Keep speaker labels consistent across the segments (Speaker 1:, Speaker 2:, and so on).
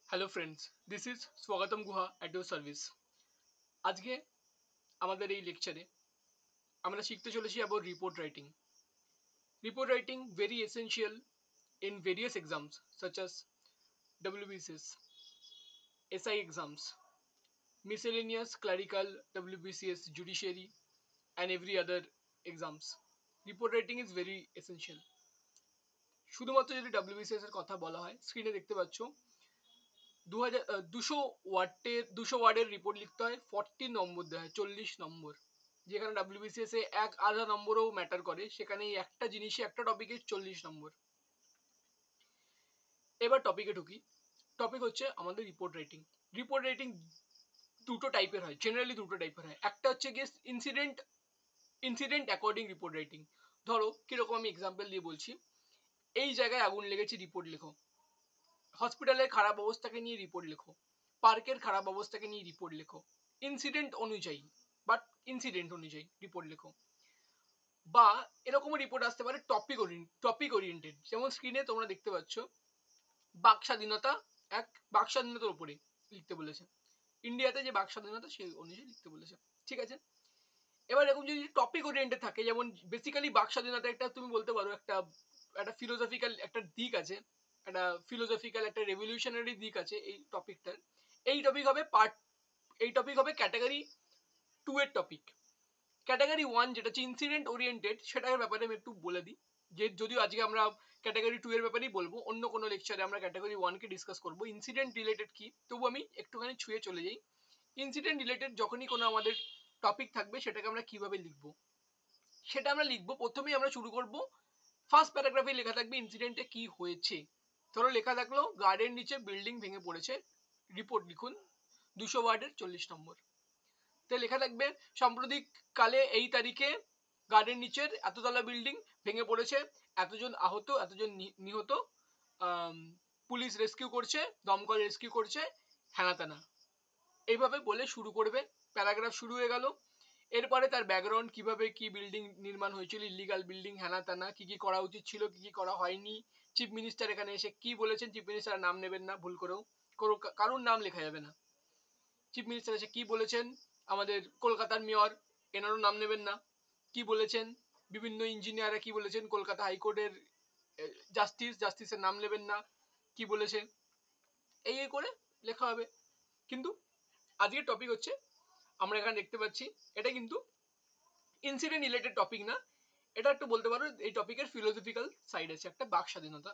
Speaker 1: Hello friends, this is স্বাগতম গুহা at your service. আজকে আমাদের এই লেকচারে আমরা শিখতে চলেছি about report writing. Report writing very essential in various exams such as WBCS, SI exams, miscellaneous clerical, WBCS, judiciary and every other exams. Report writing is very essential. শুধুমাত্র যদি WBCS এর কথা বলা হয়, স্ক্রিনে দেখতে পাচ্ছ 200 ওয়ার্ডের রিপোর্ট লিখতে হয়, 40 নম্বর দেওয়া হয়, 40 নম্বর। যেখানে WBCS এ এক আধা নম্বরও ম্যাটার করে, সেখানে এই একটা জিনিসে একটা টপিকে 40 নম্বর। এবার টপিকে ঢুকি। টপিক হচ্ছে আমাদের রিপোর্ট রাইটিং। রিপোর্ট রাইটিং দুটো টাইপের হয়, জেনারেলি দুটো টাইপের হয়। একটা হচ্ছে গিয়ে ইনসিডেন্ট অ্যাকর্ডিং রিপোর্ট রাইটিং। ধরো কিরকম, আমি এক্সাম্পল দিয়ে বলছি। এই জায়গায় আগুন লেগেছে, রিপোর্ট লেখো। হসপিটালের খারাপ অবস্থাকে নিয়ে রিপোর্ট লেখো। পার্কের খারাপ অবস্থাকে নিয়ে রিপোর্ট লেখো। ইনসিডেন্ট অনুযায়ী রিপোর্ট লেখো। বা এরকমও রিপোর্ট আসতে পারে টপিক ওরিয়েন্টেড। যেমন স্ক্রিনে তোমরা দেখতে পাচ্ছ, বাক স্বাধীনতা, বাক স্বাধীনতার উপরে লিখতে বলেছে। ইন্ডিয়াতে যে বাক স্বাধীনতা সেই অনুযায়ী লিখতে বলেছে, ঠিক আছে। এবার এরকম যদি টপিক ওরিয়েন্টেড থাকে, যেমন বেসিক্যালি বাক স্বাধীনতা একটা, তুমি বলতে পারো একটা ফিলোসফিক্যাল একটা দিক আছে, একটা রেভলিউশনারি দিক আছে এই টপিকটার। এই টপিক হবে ক্যাটাগরি 2 এর টপিক। ক্যাটাগরি 1 যেটা হচ্ছে ইনসিডেন্ট ওরিয়েন্টেড, সেটার ব্যাপারে আমি একটু বলে দিই। যে যদিও আজকে আমরা ক্যাটাগরি 2 এর ব্যাপারেই বলবো, অন্য কোনো লেকচারে আমরা ক্যাটাগরি 1 কে ডিসকাস করবো। ইনসিডেন্ট রিলেটেড কি, তবু আমি একটুখানি ছুঁয়ে চলে যাই। ইনসিডেন্ট রিলেটেড যখনই কোনো আমাদের টপিক থাকবে, সেটাকে আমরা কিভাবে লিখবো সেটা আমরা লিখবো। প্রথমেই আমরা শুরু করব, ফার্স্ট প্যারাগ্রাফে লেখা থাকবে ইনসিডেন্টে কি হয়েছে। ধরো লেখা থাকলো গার্ডেন নিচে বিল্ডিং ভেঙে পড়েছে, রিপোর্ট লিখুন, 200 ওয়ার্ডের 40 নম্বর। তো লেখা থাকবে সাম্প্রতিক কালে এই তারিখে গার্ডেন নিচের এততলা বিল্ডিং ভেঙে পড়েছে, এতজন আহত, এতজন নিহত, পুলিশ রেস্কিউ করছে, দমকল রেস্কিউ করছে, হ্যানা ত্যানা। এইভাবে বলে শুরু করবে, প্যারাগ্রাফ শুরু হয়ে গেল। এরপরে তার ব্যাকগ্রাউন্ড, কিভাবে কি বিল্ডিং নির্মাণ হয়েছিল, ইলিগাল বিল্ডিং, হ্যানা ত্যানা, কি কি করা উচিত ছিল, কি কি করা হয়নি, চিফ মিনিস্টার এখানে এসে কি বলেছেন। চিফ মিনিস্টার নাম নেবেন না ভুল করেও, কারোর নাম লেখা যাবে না। চিফ মিনিস্টার এসে কি বলেছেন, আমাদের কলকাতার মেয়র, এনারও নাম নেবেন না, কি বলেছেন, বিভিন্ন ইঞ্জিনিয়াররা কি বলেছেন, কলকাতা হাইকোর্টের জাস্টিসের নাম নেবেন না, কি বলেছে, এই করে লেখা হবে। কিন্তু আজকের টপিক হচ্ছে, আমরা এখানে দেখতে পাচ্ছি, এটা কিন্তু ইনসিডেন্ট রিলেটেড টপিক না। এটা একটু বলতে পারো এই টপিকের ফিলোসফিক্যাল সাইড আছে একটা, বাক স্বাধীনতা।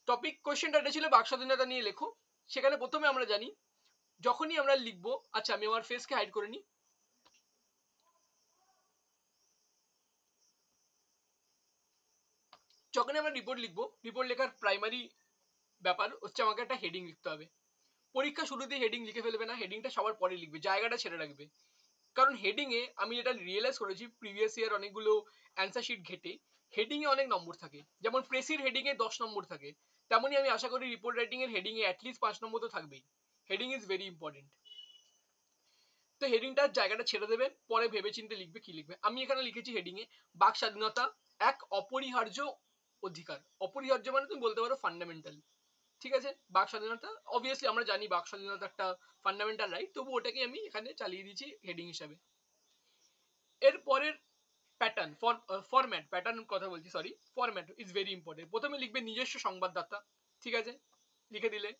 Speaker 1: টপিক কোশ্চেনটা এটা ছিল বাক স্বাধীনতা নিয়ে লেখো। সেখানে প্রথমে আমরা জানি, যখনই আমরা লিখবো, আচ্ছা আমি আমার ফেসকে হাইড করে নিই। যখনই আমরা রিপোর্ট লিখবো, রিপোর্ট লেখার প্রাইমারি ব্যাপার হচ্ছে আমাকে একটা হেডিং লিখতে হবে। পরীক্ষা শুরুতে হেডিং লিখে ফেলবে না, হেডিংটা সবার পরে লিখবে, জায়গাটা ছেড়ে রাখবে। কারণ হেডিং এ আমি যেটা রিয়েলাইজ করেছি প্রিভিয়াস ইয়ার অনেকগুলো অ্যান্সার শিট ঘেটে, হেডিং এ অনেক নম্বর থাকে। যেমন প্রেসির হেডিং এ 10 নম্বর থাকে, তেমনই আমি আশা করি রিপোর্ট রাইটিং এর হেডিং এ অ্যাটলিস্ট 5 নম্বর তো থাকবেই। Heading is very important. তো হেডিংটার জায়গাটা ছেড়ে দেবে, পরে ভেবে চিন্তে লিখবে কি লিখবে। আমি এখানে লিখেছি হেডিং এ, বাক স্বাধীনতা এক অপরিহার্য অধিকার। অপরিহার্য মানে তুমি বলতে পারো ফান্ডামেন্টাল, ঠিক আছে। বাক স্বাধীনতা অবভিয়াসলি আমরা জানি বাক স্বাধীনতা একটা ফান্ডামেন্টাল রাইট, তবু ওটাকে আমি এখানে চালিয়ে দিয়েছি হেডিং হিসাবে। এর পরের প্যাটার্ন, প্যাটার্ন কথা বলছি, sorry, format is very important. প্রথমে লিখবে নিজস্ব সংবাদদাতা, ঠিক আছে, লিখে দিলে,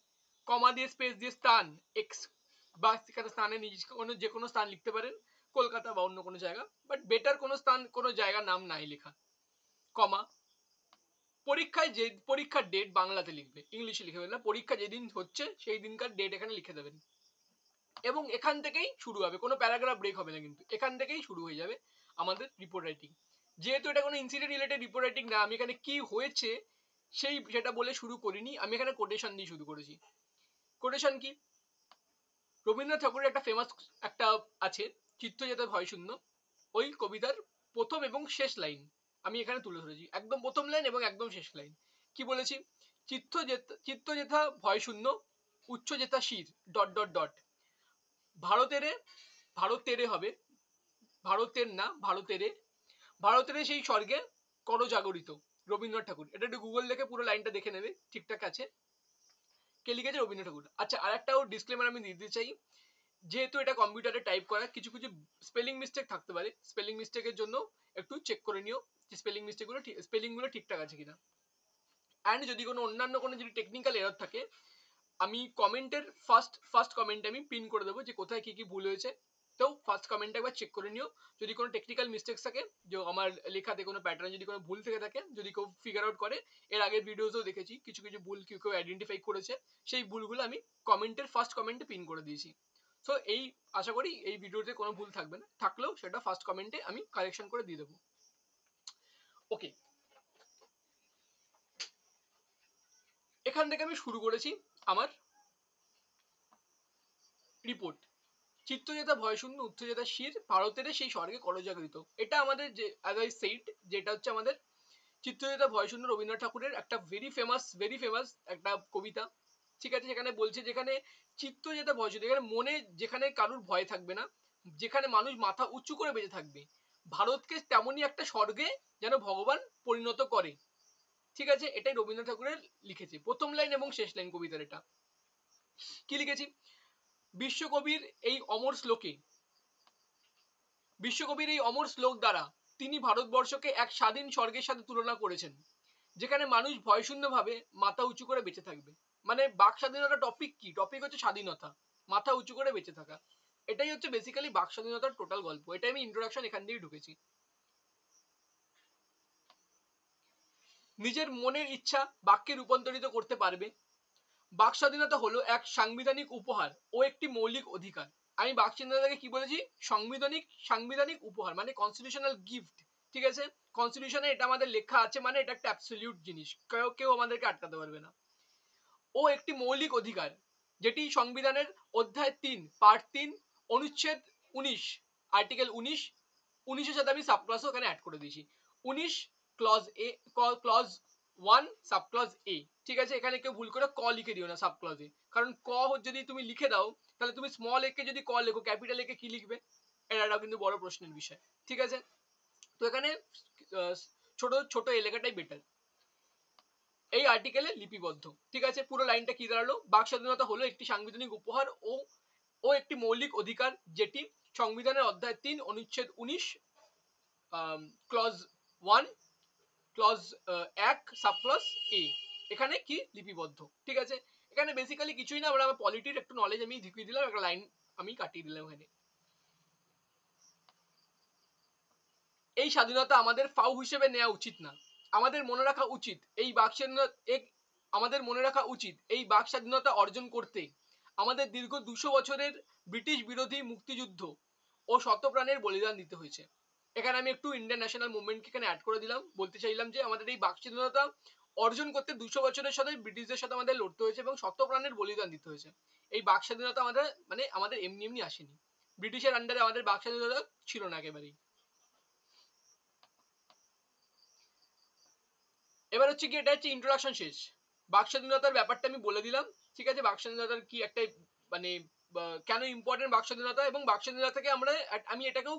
Speaker 1: কমা দিয়ে স্পেস দিয়ে স্থান, এক্স বা স্থানে যে কোনো স্থান লিখতে পারেন, কলকাতা বা অন্য কোনো জায়গা, বাট বেটার কোনো স্থান কোনো জায়গার নাম নাই লেখা। কমা, পরীক্ষার ডেট বাংলাতে লিখবে, ইংলিশে লিখে ফেলবে, পরীক্ষা যেদিন হচ্ছে সেই দিনকার ডেট এখানে লিখে দেবেন। এবং এখান থেকেই শুরু হবে, কোনো প্যারাগ্রাফ ব্রেক হবে না, কিন্তু এখান থেকেই শুরু হয়ে যাবে আমাদের রিপোর্ট রাইটিং। যেহেতু এটা কোনো ইনসিডেন্ট রিলেটেড রিপোর্ট রাইটিং না, আমি এখানে কি হয়েছে সেটা বলে শুরু করিনি, আমি এখানে কোটেশন দিয়ে শুরু করেছি। কোটেশন কি, রবীন্দ্রনাথ ঠাকুরের একটা ফেমাস একটা আছে, চিত্ত যেথা ভয় শূন্য, ওই কবিতার প্রথম এবং শেষ লাইন আমি এখানে তুলে ধরেছি, একদম প্রথম লাইন এবং একদম শেষ লাইন। কি বলেছি, চিত্ত যেথা ভয় শূন্য, উচ্চ যেথা শির ডট ডট ডট, ভারতেরে, ভারতেরে হবে, ভারতের না ভারতেরে, ভারতের সেই স্বর্গে করজাগরিত, রবীন্দ্রনাথ ঠাকুর। এটা একটু গুগল দেখে পুরো লাইনটা দেখে নেবে, ঠিকঠাক আছে। কে লিখেছে? রবীন্দ্রনাথ ঠাকুর। আচ্ছা, আরেকটাও ডিসক্লেমার আমি দিতে চাই, যেহেতু এটা কম্পিউটারে টাইপ করা, কিছু কিছু স্পেলিং মিস্টেক থাকতে পারে। স্পেলিং মিস্টেকের জন্য একটু চেক করে নিও যে স্পেলিং গুলো ঠিকঠাক আছে কিনা। অ্যান্ড যদি কোনো অন্যান্য কোনো যদি টেকনিক্যাল এরর থাকে, আমি কমেন্টের ফার্স্ট কমেন্টে আমি পিন করে দেবো যে কোথায় কি কি ভুল হয়েছে। তো ফার্স্ট কমেন্টে একবার চেক করে নিও। যদি কোনো টেকনিক্যাল মিস্টেক্স থাকে, যে আমার লেখাতে কোনো প্যাটার্ন যদি কোনো ভুল থেকে থাকে, যদি কেউ ফিগার আউট করে, এর আগের ভিডিওতেও দেখেছি কিছু কিছু ভুল কেউ কেউ আইডেন্টিফাই করেছে, সেই ভুলগুলো আমি কমেন্টের ফার্স্ট কমেন্টে পিন করে দিয়েছি। সো এই আশা করি এই ভিডিওতে কোনো ভুল থাকবে না, থাকলেও সেটা ফার্স্ট কমেন্টে আমি কারেকশন করে দিয়ে দেবো। ওকে, এখান থেকে আমি শুরু করেছি আমার রিপোর্ট। চিত্তজেতা ভয়শূন্য উত্থজেতা শির ভারতের সেই স্বর্গে করজাগৃত। এটা আমাদের যে অ্যাজ আই সেইড, যেটা হচ্ছে আমাদের চিত্তজেতা ভয়শূন্য রবীন্দ্রনাথ ঠাকুরের একটা ভেরি ফেমাস একটা কবিতা। ঠিক আছে, সেখানে বলছে যেখানে চিত্তজেতা ভয়শূন্য, যেখানে মনে যেখানে কারুর ভয় থাকবে না, যেখানে মানুষ মাথা উঁচু করে বেঁচে থাকবে, ভারতকে তেমনই একটা স্বর্গে যেন ভগবান পরিণত করে। ঠিক আছে, এটাই রবীন্দ্রনাথ ঠাকুরের লিখেছে, প্রথম লাইন এবং শেষ লাইন কবিতার। এটা কি লিখেছি? বিশ্বকবির এই অমর শ্লোকে, বিশ্বকবির এই অমর শ্লোক দ্বারা তিনি ভারতবর্ষকে এক স্বাধীন স্বর্গের সাথে তুলনা করেছেন, যেখানে মানুষ ভয়শূন্য ভাবে মাথা উঁচু করে বেঁচে থাকবে। মানে বাক স্বাধীনতা টপিক কি? টপিক হচ্ছে স্বাধীনতা, মাথা উঁচু করে বেঁচে থাকা। এটাই হচ্ছে বেসিক্যালি বাক স্বাধীনতার টোটাল গল্প। এটাই আমি ইন্ট্রোডাকশন এখান দিয়ে ঢুকেছি। নিজের মনের ইচ্ছা বাক্যে রূপান্তরিত করতে পারবে। বাক স্বাধীনতা হলো এক সাংবিধানিক উপহার ও একটি মৌলিক অধিকার। আমি বাক স্বাধীনতাকে কি বলেছি? সাংবিধানিক উপহার, মানে কনস্টিটিউশনাল গিফট। ঠিক আছে, কনস্টিটিউশনে এটা আমাদের লেখা আছে, মানে এটা একটা অ্যাবসলিউট জিনিস, কেউ আমাদেরকে আটকাতে পারবে না। ও একটি মৌলিক অধিকার, যেটি সংবিধানের অধ্যায় 3 পার্ট 3 অনুচ্ছেদ 19 আর্টিকেল 19 সাথে আমি সাবক্লজ ওখানে অ্যাড করে দিয়েছি। 19 ক্লজ এ, ক্লজ 1 সাবক্লজ এ। ঠিক আছে, এখানে কেউ ভুল করে ক লিখে দিও না সাবক্লজে, কারণ ক যদি তুমি লিখে দাও, তাহলে তুমি স্মল এ কে যদি ক লেখো, ক্যাপিটাল এ কে কি লিখবে? এটাও কিন্তু বড় প্রশ্নের বিষয়। ঠিক আছে, তো এখানে ছোট ছোট এ লেখাটাই বেটার। এই আর্টিকেলে লিপিবদ্ধ। ঠিক আছে, পুরো লাইনটা কি দাঁড়ালো? বাক স্বাধীনতা হলো একটি সাংবিধানিক উপহার ও একটি মৌলিক অধিকার, যেটি সংবিধানের অধ্যায় 3 অনুচ্ছেদ 19 ক্লজ 1 ক্লজ 1 সাবক্লজ এ এখানে কি লিপিবদ্ধ। ঠিক আছে, এখানে বেসিক্যালি কিছুই না, আমরা পলিটির একটু নলেজ আমি ঢুকিয়ে দিলাম, একটা লাইন আমি কাটিয়ে দিলাম এখানে। এই স্বাধীনতা আমাদের ফাউ হিসেবে নেওয়া উচিত না। আমাদের মনে রাখা উচিত এই বাক স্বাধীনতা অর্জন করতে আমাদের দীর্ঘ 200 বছরের ব্রিটিশ বিরোধী মুক্তিযুদ্ধ ও শতপ্রাণের বলিদান দিতে হয়েছে। এখানে আমি একটু ইন্ডিয়ান ন্যাশনাল মুভমেন্টকে এখানে অ্যাড করে দিলাম, বলতে চাইলাম যে আমাদের এই বাক স্বাধীনতা অর্জন করতে 200 বছরের সাথে ব্রিটিশদের সাথে আমাদের লড়তে হয়েছে এবং শতপ্রাণের বলিদান দিতে হয়েছে। এই বাক স্বাধীনতা আমাদের এমনি এমনি আসেনি, ব্রিটিশের আন্ডারে আমাদের বাক স্বাধীনতা ছিল না একেবারেই। এবার হচ্ছে কি, এটা হচ্ছে ইন্ট্রোডাকশন শেষ। বাক স্বাধীনতার ব্যাপারটা আমি বলে দিলাম। ঠিক আছে, বাক স্বাধীনতার কি একটা মানে কেন ইম্পর্টেন্ট বাক স্বাধীনতা, এবং বাক স্বাধীনতা থেকে আমি এটাকেও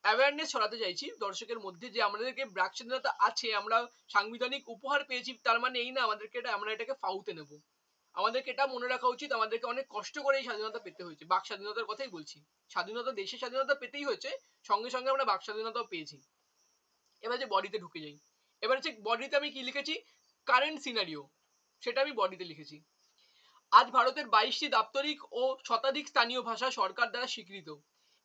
Speaker 1: অ্যাওয়ারনেস ছড়াতে চাইছি দর্শকের মধ্যে, যে আমাদেরকে বাক স্বাধীনতা আছে, আমরা সাংবিধানিক উপহার পেয়েছি, তার মানে এই না আমাদেরকে আমরা এটাকে ফাউতে নেব। আমাদেরকে এটা মনে রাখা উচিত, আমাদেরকে অনেক কষ্ট করে এই স্বাধীনতা পেতে হয়েছে। বাক স্বাধীনতার কথাই বলছি, স্বাধীনতা, দেশের স্বাধীনতা পেতেই হয়েছে, সঙ্গে সঙ্গে আমরা বাক স্বাধীনতাও পেয়েছি। এবার যে বডিতে ঢুকে যাই, এবার হচ্ছে বডিতে আমি কি লিখেছি? কারেন্ট সিনারিও, সেটা আমি বডিতে লিখেছি। আজ ভারতের 22টি দাপ্তরিক ও শতাধিক স্থানীয় ভাষা সরকার দ্বারা স্বীকৃত,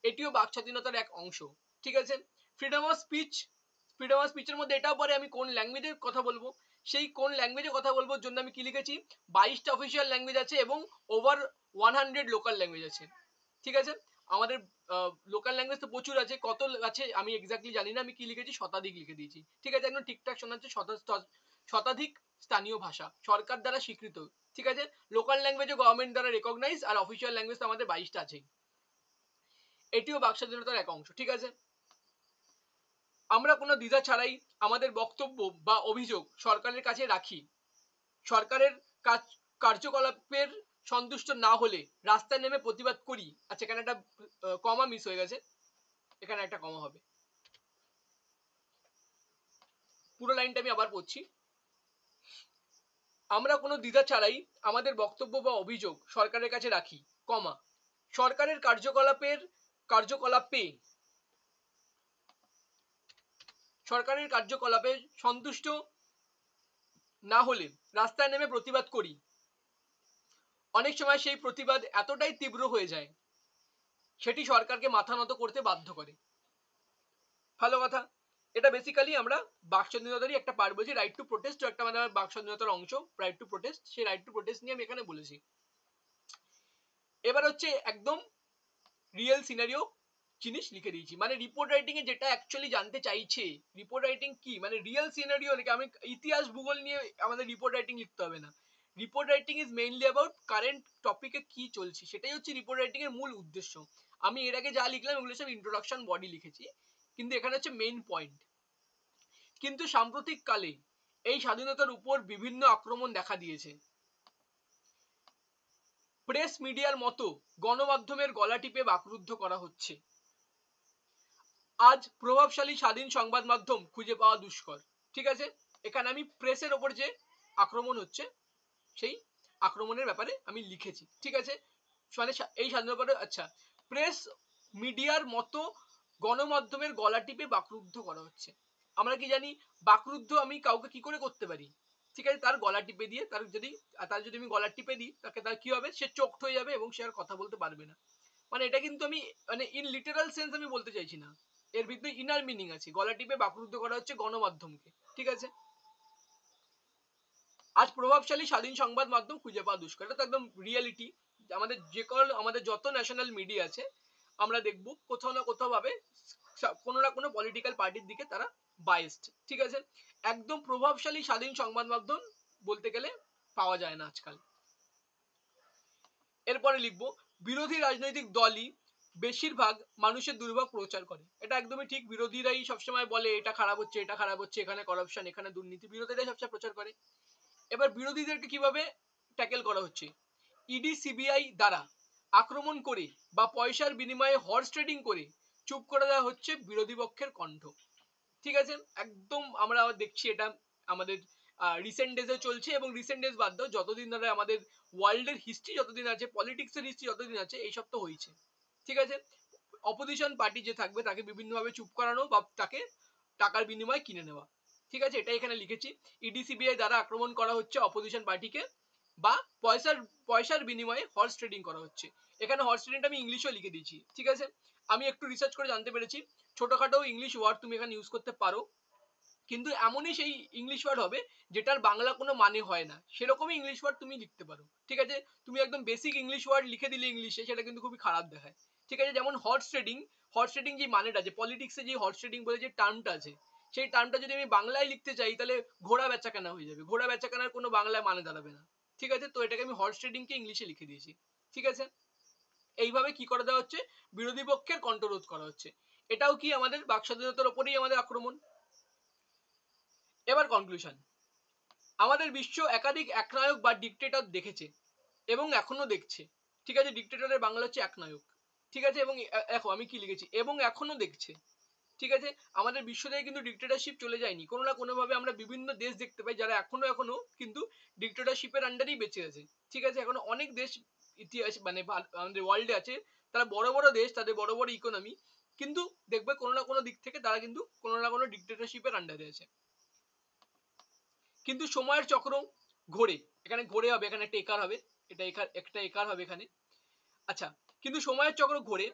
Speaker 1: এটিও বাক স্বাধীনতার এক অংশ। ঠিক আছে, ফ্রিডম অফ স্পিচের মধ্যে এটাও পরে আমি কোন ল্যাঙ্গুয়েজের কথা বলবো, সেই কোন ল্যাঙ্গুয়েজে কথা বলবো জন্য আমি কি লিখেছি? 22টা অফিসিয়াল ল্যাঙ্গুয়েজ আছে এবং ওভার 100 লোকাল ল্যাঙ্গুয়েজ আছে। ঠিক আছে, আমাদের লোকাল ল্যাঙ্গুয়েজ তো প্রচুর আছে, কত আছে আমি এক্স্যাক্টলি জানি না, আমি কি লিখেছি? শতাধিক লিখে দিয়েছি। ঠিক আছে, একদম ঠিকঠাক শোনাচ্ছে, শতাধিক স্থানীয় ভাষা সরকার দ্বারা স্বীকৃত। ঠিক আছে, লোকাল ল্যাঙ্গুয়েজও গভর্নমেন্ট দ্বারা রেকগনাইজ, আর অফিসিয়াল ল্যাঙ্গুয়েজ তো আমাদের 22টা আছে, এটিও বাক স্বাধীনতার এক অংশ। ঠিক আছে, আমরা কোনো দ্বিধা ছাড়াই আমাদের বক্তব্য বা অভিযোগ সরকারের কাছে রাখি। সরকারের কার্যকলাপের সন্তুষ্ট না হলে রাস্তায় নেমে প্রতিবাদ করি। আচ্ছা, এখানে একটা কমা মিস হয়ে গেছে, এখানে একটা কমা হবে। পুরো লাইনটা আমি আবার পড়ছি। আমরা কোনো দ্বিধা ছাড়াই আমাদের বক্তব্য বা অভিযোগ সরকারের কাছে রাখি, কমা সরকারের কার্যকলাপে সন্তুষ্ট না হলে রাস্তায় নেমে প্রতিবাদ করি। অনেক সময় সেই প্রতিবাদ এতটাই তীব্র হয়ে যায় সেটি সরকারকে মাথা নত করতে বাধ্য করে। ভালো কথা। এটা বেসিক্যালি আমরা বাক স্বাধীনতারই একটা পার্ট বলছি। রাইট টু প্রোটেস্ট একটা মানে বাক স্বাধীনতার অংশ, রাইট টু প্রোটেস্ট। সেই রাইট টু প্রোটেস্ট নিয়ে আমি এখানে বলেছি। এবার হচ্ছে একদম রিয়েল সিনারিও জিনিস লিখে দিয়েছি, মানে রিপোর্ট রাইটিং এ যেটা অ্যাকচুয়ালি জানতে চাইছে। রিপোর্ট রাইটিং কি, মানে রিয়েল সিনারিও লিখে, আমি ইতিহাস ভূগোল নিয়ে আমাদের রিপোর্ট রাইটিং লিখতে হবে না। Report writing is mainly about current টপিকে কি চলছে, সেটাই হচ্ছে রিপোর্ট রাইটিং এর মূল উদ্দেশ্য। আমি এর আগে যা লিখলাম এগুলো সব ইন্ট্রোডাকশন বডি লিখেছি, কিন্তু এখানে হচ্ছে মেইন পয়েন্ট। কিন্তু সাম্প্রতিক কালে এই স্বাধীনতার উপর বিভিন্ন আক্রমণ দেখা দিয়েছে। প্রেস মিডিয়ার মতো গণমাধ্যমের গলা টিপে বাকরুদ্ধ করা হচ্ছে। আজ প্রভাবশালী স্বাধীন সংবাদ মাধ্যম খুঁজে পাওয়া দুষ্কর। ঠিক আছে, এখানে আমি প্রেসের ওপর যে আক্রমণ হচ্ছে সেই আক্রমণের ব্যাপারে আমি লিখেছি। ঠিক আছে, মানে এই স্বাধীনতা, আচ্ছা, প্রেস মিডিয়ার মতো গণমাধ্যমের গলা টিপে বাকরুদ্ধ করা হচ্ছে। আমরা কি জানি বাকরুদ্ধ আমি কাউকে কি করে করতে পারি? ঠিক আছে, তার গলা টিপে দিয়ে, তার যদি আমি গলা টিপে দিই, তার কি হবে? সে চোখড হয়ে যাবে এবং সে আর কথা বলতে পারবে না। মানে এটা কিন্তু আমি মানে ইন লিটারাল সেন্স আমি বলতে চাইছি না, এর ভিতরে ইনার মিনিং আছে। গলা টিপে বাকরুদ্ধ করা হচ্ছে গণমাধ্যমকে। ঠিক আছে, আজ প্রভাবশালী স্বাধীন সংবাদ মাধ্যম খুঁজে পাওয়া দুষ্কর। এটা তো একদম রিয়েলিটি। আমাদের যত ন্যাশনাল মিডিয়া আছে আমরা দেখব কোথাও না কোথাও ভাবে কোনো না কোনো পলিটিক্যাল পার্টির দিকে তারা বায়াসড। ঠিক আছে, একদম প্রভাবশালী স্বাধীন সংবাদ মাধ্যম বলতে গেলে পাওয়া যায় না আজকাল। এরপরে লিখবো বিরোধী রাজনৈতিক দলই বেশিরভাগ মানুষের দুর্ভোগ প্রচার করে। এটা একদমই ঠিক, বিরোধীরাই সবসময় বলে এটা খারাপ হচ্ছে, এটা খারাপ হচ্ছে, এখানে করাপশন, এখানে দুর্নীতি, বিরোধীরাই সবসময় প্রচার করে। এবার বিরোধীদেরকে কিভাবে ট্যাকেল করা হচ্ছে? ইডি সিবিআই দ্বারা আক্রমণ করে বা পয়সার বিনিময়ে হর্স ট্রেডিং করে চুপ করে দেওয়া হচ্ছে বিরোধী পক্ষের কণ্ঠ। ঠিক আছে, একদম আমরা দেখছি এটা আমাদের রিসেন্ট ডেজে চলছে, এবং রিসেন্ট ডেজ বাদ দাও, যতদিন ধরে আমাদের ওয়ার্ল্ডের হিস্ট্রি যতদিন আছে, পলিটিক্সের হিস্ট্রি যতদিন আছে, এইসব তো হয়েছে। ঠিক আছে, অপোজিশন পার্টি যে থাকবে তাকে বিভিন্নভাবে চুপ করানো বা তাকে টাকার বিনিময়ে কিনে নেওয়া। ঠিক আছে, এটা এখানে লিখেছি। ইডি সিবিআই দ্বারা আক্রমণ করা হচ্ছে অপোজিশন পার্টিকে, বা পয়সার বিনিময়ে হর্স ট্রেডিং করা হচ্ছে। এখানে হর্স ট্রেডিংটা আমি ইংলিশেও লিখে দিয়েছি। ঠিক আছে, আমি একটু রিসার্চ করে জানতে পেরেছি ছোটখাটো ইংলিশ ওয়ার্ড তুমি এখানে ইউজ করতে পারো, কিন্তু এমনই সেই ইংলিশ ওয়ার্ড হবে যেটার বাংলা কোনো মানে হয় না, সেরকমই ইংলিশ ওয়ার্ড তুমি লিখতে পারো। ঠিক আছে, তুমি একদম বেসিক ইংলিশ ওয়ার্ড লিখে দিলে ইংলিশে, সেটা কিন্তু খুবই খারাপ দেখায়। ঠিক আছে, যেমন হর্স ট্রেডিং যে মানেটা, যে পলিটিক্সে যে হর্স ট্রেডিং বলে যে টার্মটা আছে, সেই টার্মটা যদি আমি বাংলায় লিখতে চাই তাহলে ঘোড়া বেচাকেনা হয়ে যাবে। ঘোড়া বেচাকেনার কোনো বাংলায় মানে দাঁড়াবে না। ঠিক আছে, তো এটাকে আমি হর্স ট্রেডিংকে ইংলিশে লিখে দিয়েছি। ঠিক আছে, এইভাবে কি করে দেওয়া হচ্ছে? বিরোধী পক্ষের কণ্ঠরোধ করা হচ্ছে। এটাও কি আমাদের বাক স্বাধীনতার ওপরেই আমাদের আক্রমণ। এবার কনক্লুশন। আমাদের বিশ্ব একাধিক একনায়ক বা ডিক্টেটর দেখেছে এবং এখনো দেখছে। ঠিক আছে, ডিক্টেটরের বাংলা হচ্ছে একনায়ক। ঠিক আছে, এবং দেখো আমি কি লিখেছি, এবং এখনো দেখছে। ঠিক আছে, আমাদের বিশ্ব থেকে কিন্তু ডিক্টেটরশিপ চলে যায়নি, কোনো না কোনো ভাবে আমরা বিভিন্ন দেশ দেখতে পাই যারা এখনো কিন্তু ডিক্টেটরশিপের আন্ডারেই বেঁচে আছে। ঠিক আছে, এখনো অনেক দেশ ইতিহাস মানে আমাদের ওয়ার্ল্ডে আছে, তারা বড় বড় দেশ, তাদের বড় বড় ইকোনমি, কিন্তু দেখবে কোনো না কোনো দিক থেকে তারা কিন্তু কোনো না কোনো ডিক্টেটরশিপের আন্ডারে আছে। কিন্তু সময়ের চক্র ঘোরে, এখানে ঘোরে হবে, এখানে টেকার হবে, একটা একার হবে এখানে। আচ্ছা, কিন্তু সময়ের চক্র ঘোরে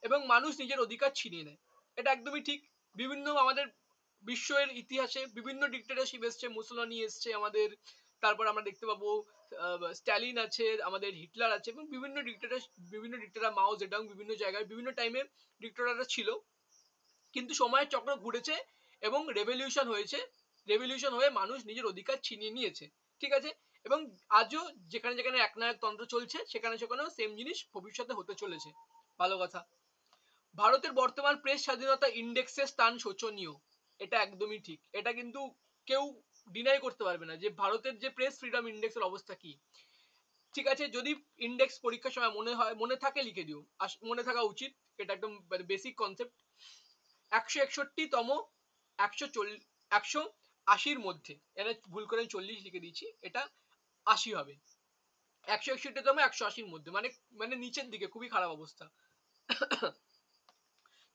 Speaker 1: এবং মানুষ নিজের অধিকার ছিনিয়ে নেয়। এটা একদমই ঠিক। বিভিন্ন আমাদের বিশ্বের ইতিহাসে বিভিন্ন ডিক্টেটরশিপ এসছে, মুসোলিনি এসছে আমাদের, তারপর আমরা দেখতে পাবো স্ট্যালিন আছে, আমাদের হিটলার আছে, এবং বিভিন্ন ডিক্টেটর মাও জেডং, বিভিন্ন জায়গায় বিভিন্ন টাইমে ডিক্টেটররা ছিল। কিন্তু সময়ের চক্র ঘুরেছে এবং রেভলিউশন হয়েছে, রেভলিউশন হয়ে মানুষ নিজের অধিকার ছিনিয়ে নিয়েছে। ঠিক আছে, এবং আজও যেখানে যেখানে একনায়ক তন্ত্র চলছে সেখানে সেখানেও সেম জিনিস ভবিষ্যতে হতে চলেছে। ভালো কথা। ভারতের বর্তমান প্রেস স্বাধীনতা ইন্ডেক্সের স্থান শোচনীয়। এটা একদমই ঠিক, এটা কিন্তু কেউ ডিনাই করতে পারবে না যে ভারতের যে প্রেস ফ্রিডম ইন্ডেক্সের অবস্থা কি। ঠিক আছে, যদি ইন্ডেক্স পরীক্ষার সময় মনে থাকে লিখে দিও, মনে থাকা উচিত, এটা একদম বেসিক কনসেপ্ট। 161তম 180-র মধ্যে, এখানে ভুল করে 40 লিখে দিয়েছি, এটা 80 হবে, 161তম 180-র মধ্যে, মানে মানে নিচের দিকে, খুবই খারাপ অবস্থা।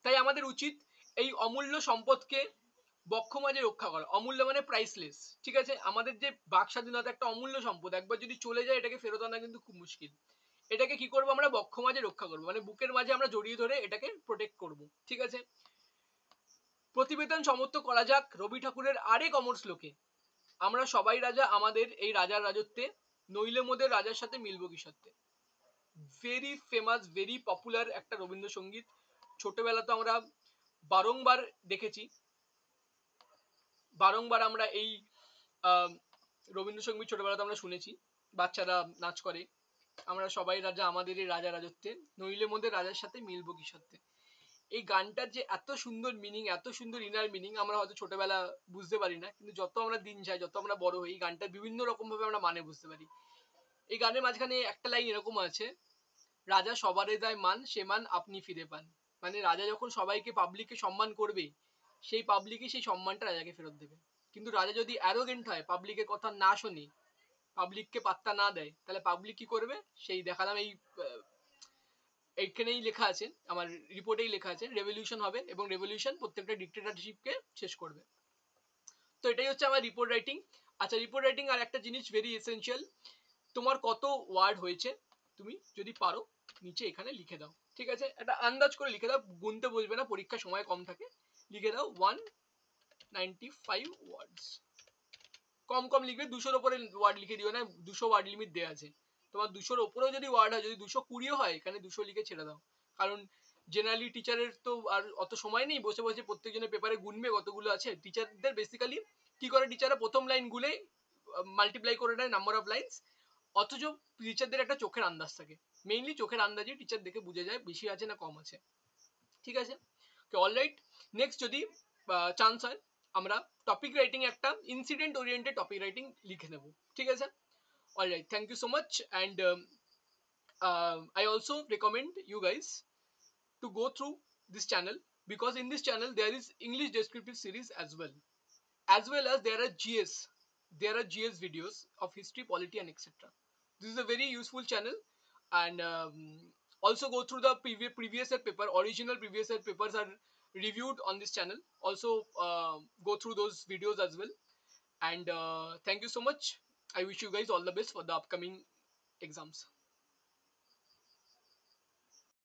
Speaker 1: তাই আমাদের উচিত এই অমূল্য সম্পদকে বক্ষমাজে রক্ষা করা। অমূল্য মানে প্রাইসলেস, ঠিক আছে? আমাদের যে বাক স্বাধীনতা একটা অমূল্য সম্পদ, একবার যদি চলে যায় এটাকে ফেরত আনা কিন্তু খুব মুশকিল। এটাকে কি করবো আমরা? বক্ষমাজে রক্ষা করবো, মানে বুকের মাঝে আমরা জড়িয়ে ধরে এটাকে প্রোটেক্ট করবো, ঠিক আছে? প্রতিবেদন সমর্থ করা যাক রবি ঠাকুরের আরেক অমর শ্লোকে, আমরা সবাই রাজা আমাদের এই রাজার রাজত্বে, নইলে মোদের রাজার সাথে মিলবো কি সত্যে। ভেরি ফেমাস, ভেরি পপুলার একটা রবীন্দ্রসঙ্গীত। ছোটবেলা তো আমরা বারংবার দেখেছি, বারংবার আমরা এই রবীন্দ্রসঙ্গীত ছোটবেলাতে আমরা শুনেছি, বাচ্চারা নাচ করে, আমরা সবাই রাজা আমাদের এই রাজা রাজত্বে, নইলে মোদের রাজার সাথে মিলবো কি সত্যে। এই গানটার যে এত সুন্দর মিনিং, এত সুন্দর ইনার মিনিং, আমরা হয়তো ছোটবেলা বুঝতে পারি না, কিন্তু যত আমরা দিন যাই, যত আমরা বড় হই, এই গানটার বিভিন্ন রকম ভাবে আমরা মানে বুঝতে পারি। এই গানের মাঝখানে একটা লাইন এরকম আছে, রাজা সবারে দেয় মান, সে মান আপনি ফিরে পান। মানে রাজা যখন সবাইকে, পাবলিককে সম্মান করবে, সেই পাবলিকই সেই সম্মানটা রাজাকে ফেরত দেবে। কিন্তু রাজা যদি অ্যারোগেন্ট হয়, পাবলিকের কথা না শোনে, পাবলিককে পাত্তা না দেয়, তাহলে পাবলিক কি করবে? সেই দেখালাম, এইখানেই লেখা আছে, আমার রিপোর্টেই লেখা আছে, রেভলিউশন হবে, এবং রেভলিউশন প্রত্যেকটা ডিক্টেটরশিপকে শেষ করবে। তো এটাই হচ্ছে আমার রিপোর্ট রাইটিং। আচ্ছা, রিপোর্ট রাইটিং আর একটা জিনিস ভেরি এসেনশিয়াল, তোমার কত ওয়ার্ড হয়েছে তুমি যদি পারো নিচে এখানে লিখে দাও, ঠিক আছে? একটা আন্দাজ করে লিখে দাও, গুনতে বসবে না, পরীক্ষার সময় কম থাকে। লিখে দাও 195 ওয়ার্ডস। কম কম লিখবে, 200-র উপরে ওয়ার্ড লিখে দিও না, 200 ওয়ার্ড লিমিট দেওয়া আছে। তোমার 200-র উপরেও যদি ওয়ার্ড হয়, যদি 220-ও হয়, এখানে 200 লিখে ছেড়ে দাও। কারণ জেনারেলি টিচারের তো আর অত সময় নেই বসে বসে প্রত্যেকজনের পেপারে গুনবে কতগুলো আছে। টিচারদের বেসিক্যালি কি করে, টিচাররা প্রথম লাইন গুলে মাল্টিপ্লাই করে নেয় নাম্বার অফ লাইন্স, অথচ টিচারদের একটা চোখের আন্দাজ থাকে, মেইনলি চোখের আন্দাজে টিচার দেখে বুঝে যায় বেশি আছে না কম আছে, ঠিক আছে? অলরাইট, নেক্সট যদি চান্স হয়, আমরা টপিক রাইটিং, একটা ইনসিডেন্ট ওরিয়েন্টেড টপিক রাইটিং লিখে নেব, ঠিক আছে? Alright, thank you so much, and I also recommend you guys to go through this channel, because in this channel there is English descriptive series as well as there are GS videos of history, polity, and etc. This is a very useful channel, and also go through the previous year paper, original previous year papers are reviewed on this channel. Also go through those videos as well, and thank you so much. I wish you guys all the best for the upcoming exams.